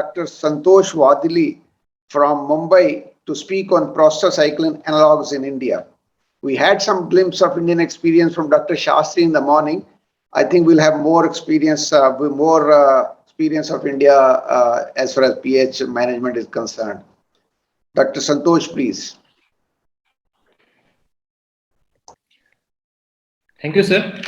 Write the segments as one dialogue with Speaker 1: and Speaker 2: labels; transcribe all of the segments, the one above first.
Speaker 1: Dr. Santosh Wadili from Mumbai to speak on prostacyclin analogs in India. We had some glimpse of Indian experience from Dr. Shastri in the morning. I think we'll have more experience of India as far as pH management is concerned. Dr. Santosh, please.
Speaker 2: Thank you, sir.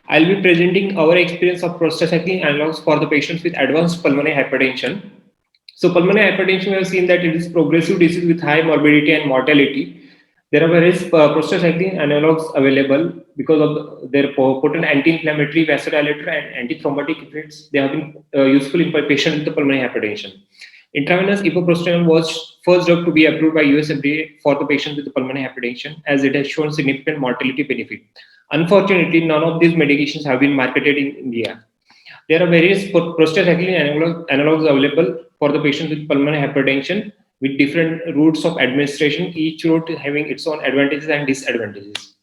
Speaker 2: I'll be presenting our experience of prostacyclin analogs for the patients with advanced pulmonary hypertension. So pulmonary hypertension, we have seen that it is progressive disease with high morbidity and mortality. There are various prostacyclin analogs available because of their potent anti-inflammatory, vasodilator, and antithrombotic effects. They have been useful in patients with the pulmonary hypertension. Intravenous epoprostenol was first drug to be approved by US FDA for the patients with the pulmonary hypertension, as it has shown significant mortality benefit. Unfortunately, none of these medications have been marketed in India. There are various prostacyclin analogs available for the patients with pulmonary hypertension with different routes of administration, each route having its own advantages and disadvantages.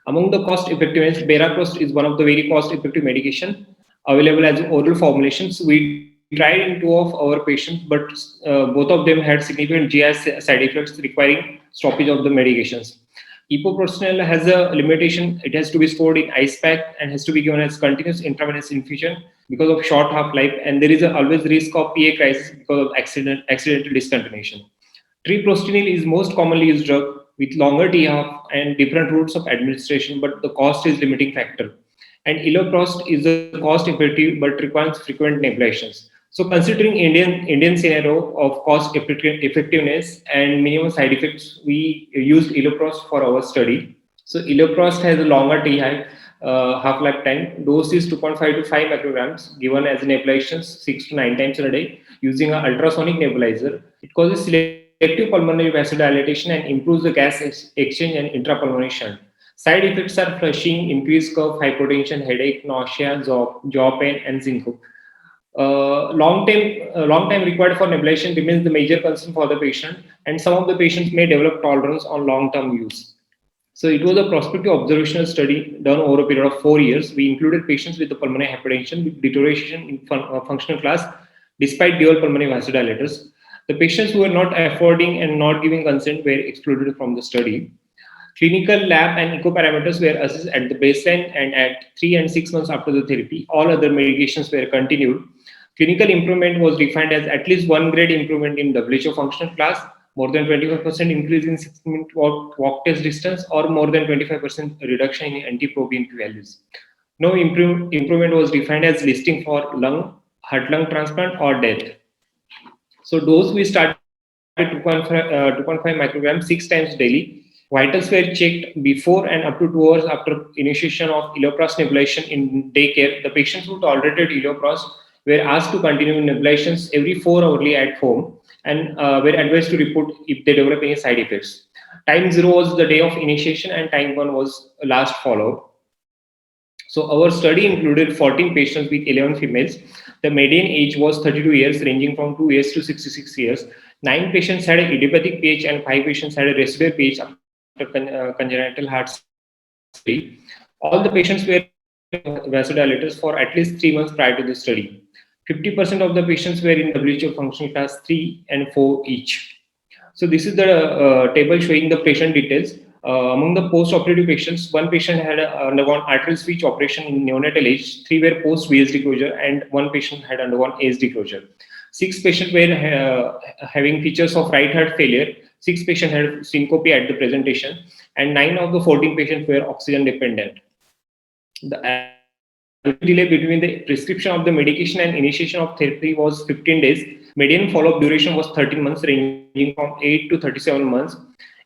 Speaker 2: Among the cost effectiveness, Beraprost is one of the very cost effective medication available as oral formulations. We tried in 2 of our patients, but both of them had significant GI side effects requiring stoppage of the medications. Epoprostenol has a limitation. It has to be stored in ice pack and has to be given as continuous intravenous infusion because of short half-life, and there is always risk of PA crisis because of accidental discontinuation. Treprostinil is most commonly used drug with longer T-half and different routes of administration, but the cost is limiting factor. And iloprost is a cost-effective but requires frequent nebulizations. So considering Indian scenario of cost effectiveness and minimum side effects, we used iloprost for our study. So iloprost has a longer half-life time. Dose is 2.5 to 5 micrograms given as nebulizations 6 to 9 times in a day using an ultrasonic nebulizer. It causes selective pulmonary vasodilatation and improves the gas exchange and intrapulmonary shunt. Side effects are flushing, increased cough, hypotension, headache, nausea, jaw pain, and syncope. Long time required for nebulization remains the major concern for the patient, and some of the patients may develop tolerance on long-term use. So it was a prospective observational study done over a period of 4 years. We included patients with the pulmonary hypertension with deterioration in functional class despite dual pulmonary vasodilators. The patients who were not affording and not giving consent were excluded from the study. Clinical lab and echo parameters were assessed at the baseline and at 3 and 6 months after the therapy. All other medications were continued. Clinical improvement was defined as at least 1 grade improvement in WHO functional class, more than 25% increase in 6-minute walk test distance, or more than 25% reduction in NT-proBNP values. No improvement was defined as listing for heart-lung transplant or death. So dose we started 2.5 micrograms 6 times daily. Vitals were checked before and up to 2 hours after initiation of iloprost nebulization in daycare. The patients who tolerated iloprost were asked to continue nebulizations every 4 hourly at home and were advised to report if they develop any side effects. Time 0 was the day of initiation and time 1 was last follow-up. So our study included 14 patients with 11 females. The median age was 32 years, ranging from 2 years to 66 years. 9 patients had an idiopathic PH and 5 patients had a residual PH after congenital heart surgery. All the patients were vasodilators for at least 3 months prior to the study. 50% of the patients were in WHO functional class 3 and 4 each. So this is the table showing the patient details. Among the post-operative patients, 1 patient had undergone arterial switch operation in neonatal age, 3 were post-VSD closure, and 1 patient had undergone ASD closure. 6 patients were having features of right heart failure, 6 patients had syncope at the presentation, and 9 of the 14 patients were oxygen dependent. The delay between the prescription of the medication and initiation of therapy was 15 days. Median follow-up duration was 13 months, ranging from 8 to 37 months.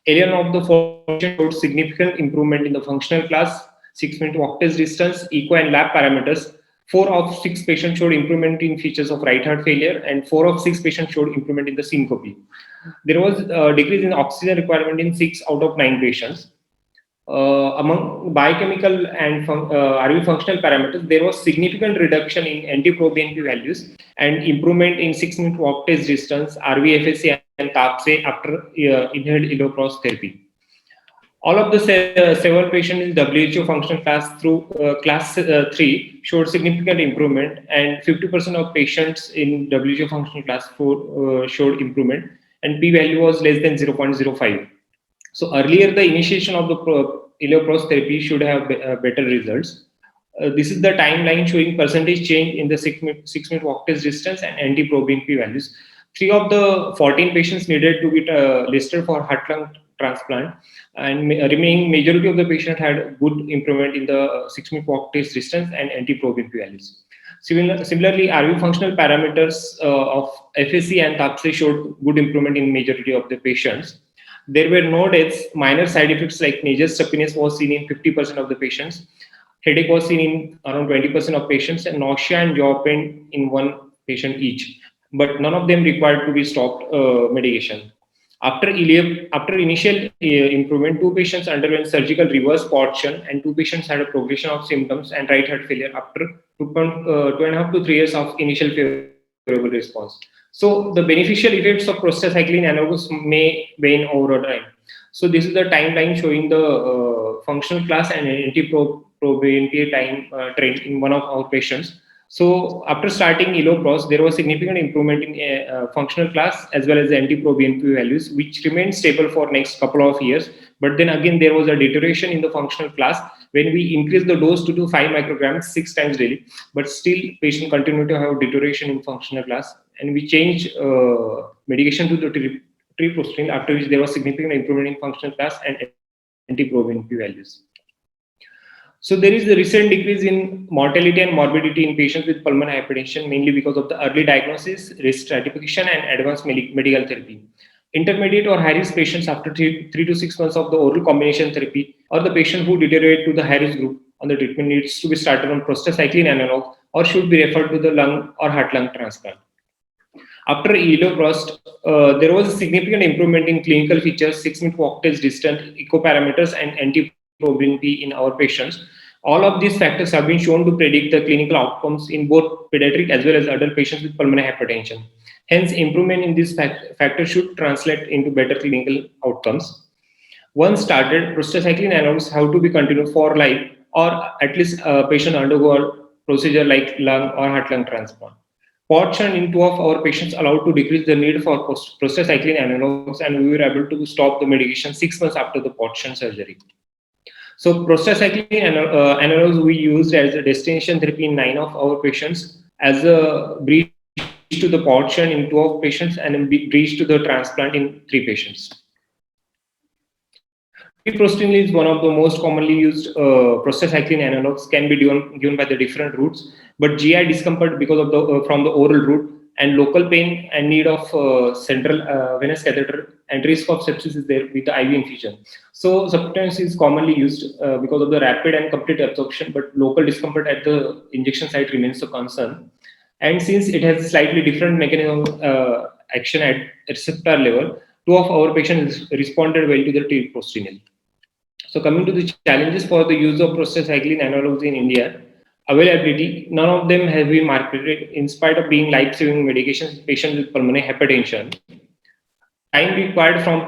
Speaker 2: 11 of the 14 showed significant improvement in the functional class, 6-minute walk test distance, echo and lab parameters. 4 of 6 patients showed improvement in features of right heart failure, and 4 of 6 patients showed improvement in the syncope. There was a decrease in oxygen requirement in 6 out of 9 patients. Among biochemical and RV functional parameters, there was significant reduction in NT-proBNP values and improvement in 6-minute walk test distance, RV-FSA and TAPSE after inhaled iloprost therapy. All of the several patients in WHO functional class through class 3 showed significant improvement, and 50% of patients in WHO functional class 4 showed improvement, and p-value was less than 0.05. So earlier, the initiation of the ileopros therapy should have better results. This is the timeline showing percentage change in the 6-minute walk test distance and NT-proBNP values. 3 of the 14 patients needed to be listed for heart-lung transplant, and remaining majority of the patients had good improvement in the 6-minute walk test distance and NT-proBNP values. Similarly, RV functional parameters of FSC and TAPSE showed good improvement in majority of the patients. There were no deaths. Minor side effects like nasal stuffiness was seen in 50% of the patients. Headache was seen in around 20% of patients, and nausea and jaw pain in 1 patient each. But none of them required to be stopped medication. After initial improvement, 2 patients underwent surgical reverse port shunt, and 2 patients had a progression of symptoms and right heart failure after 2.5 to 3 years of initial favorable response. So the beneficial effects of prostacyclin analogs may wane over time. So this is the timeline showing the functional class and NT-proBNP time trend in one of our patients. So after starting ileopros, there was significant improvement in functional class as well as the NT-proBNP values, which remained stable for next couple of years. But then again, there was a deterioration in the functional class when we increased the dose to 5 micrograms 6 times daily. But still, patient continued to have deterioration in functional class, and we changed medication to the treprostinil, after which there was significant improvement in functional class and NT-proBNP values. So there is a recent decrease in mortality and morbidity in patients with pulmonary hypertension, mainly because of the early diagnosis, risk stratification, and advanced medical therapy. Intermediate or high risk patients after 3 to 6 months of the oral combination therapy, or the patient who deteriorate to the high risk group on the treatment, needs to be started on prostacyclin analog or should be referred to the lung or heart lung transplant. After ileopros, there was a significant improvement in clinical features, 6-minute walk test distance, echo parameters, and NT-proBNP in our patients. All of these factors have been shown to predict the clinical outcomes in both pediatric as well as adult patients with pulmonary hypertension. Hence, improvement in these factors should translate into better clinical outcomes. Once started, prostacyclin analogs have to be continued for life, or at least a patient undergo a procedure like lung or heart lung transplant. Port shunt in 2 of our patients allowed to decrease the need for prostacyclin analogs, and we were able to stop the medication 6 months after the port shunt surgery. So prostacyclin analogs we used as a destination therapy in 9 of our patients, as a bridge to the port shunt in 2 of patients, and a bridge to the transplant in 3 patients. Treprostinil is one of the most commonly used prostacyclin analogs, can be given by the different routes, but GI discomfort because of the from the oral route, and local pain and need of central venous catheter, and risk of sepsis is there with the IV infusion. So subcutaneous is commonly used because of the rapid and complete absorption, but local discomfort at the injection site remains a concern. And since it has a slightly different mechanism of action at receptor level, 2 of our patients responded well to the treprostinil. So coming to the challenges for the use of prostacyclin analogs in India, availability, none of them have been marketed in spite of being life-saving medications in patients with pulmonary hypertension. Time required from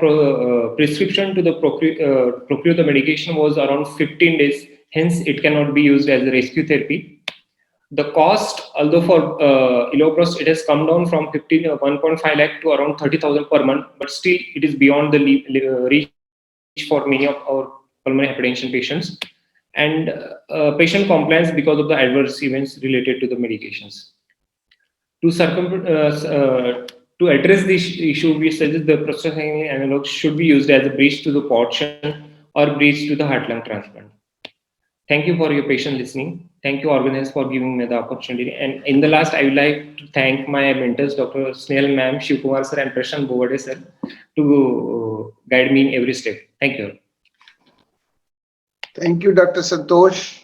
Speaker 2: prescription to the procure the medication was around 15 days. Hence, it cannot be used as a rescue therapy. The cost, although for ileopros, it has come down from 1.5 lakh to around 30,000 per month, but still it is beyond the reach for many of our pulmonary hypertension patients, and patient compliance because of the adverse events related to the medications. To address this issue, we suggest the prostacyclin analogs should be used as a bridge to the port shunt or bridge to the heart lung transplant. Thank you for your patient listening. Thank you, organizers, for giving me the opportunity. And in the last, I would like to thank my mentors, Dr. Snehal Ma'am, Shiv Kumar sir, and Prashant Bovade sir, to guide me in every step. Thank you.
Speaker 1: Thank you, Dr. Santosh.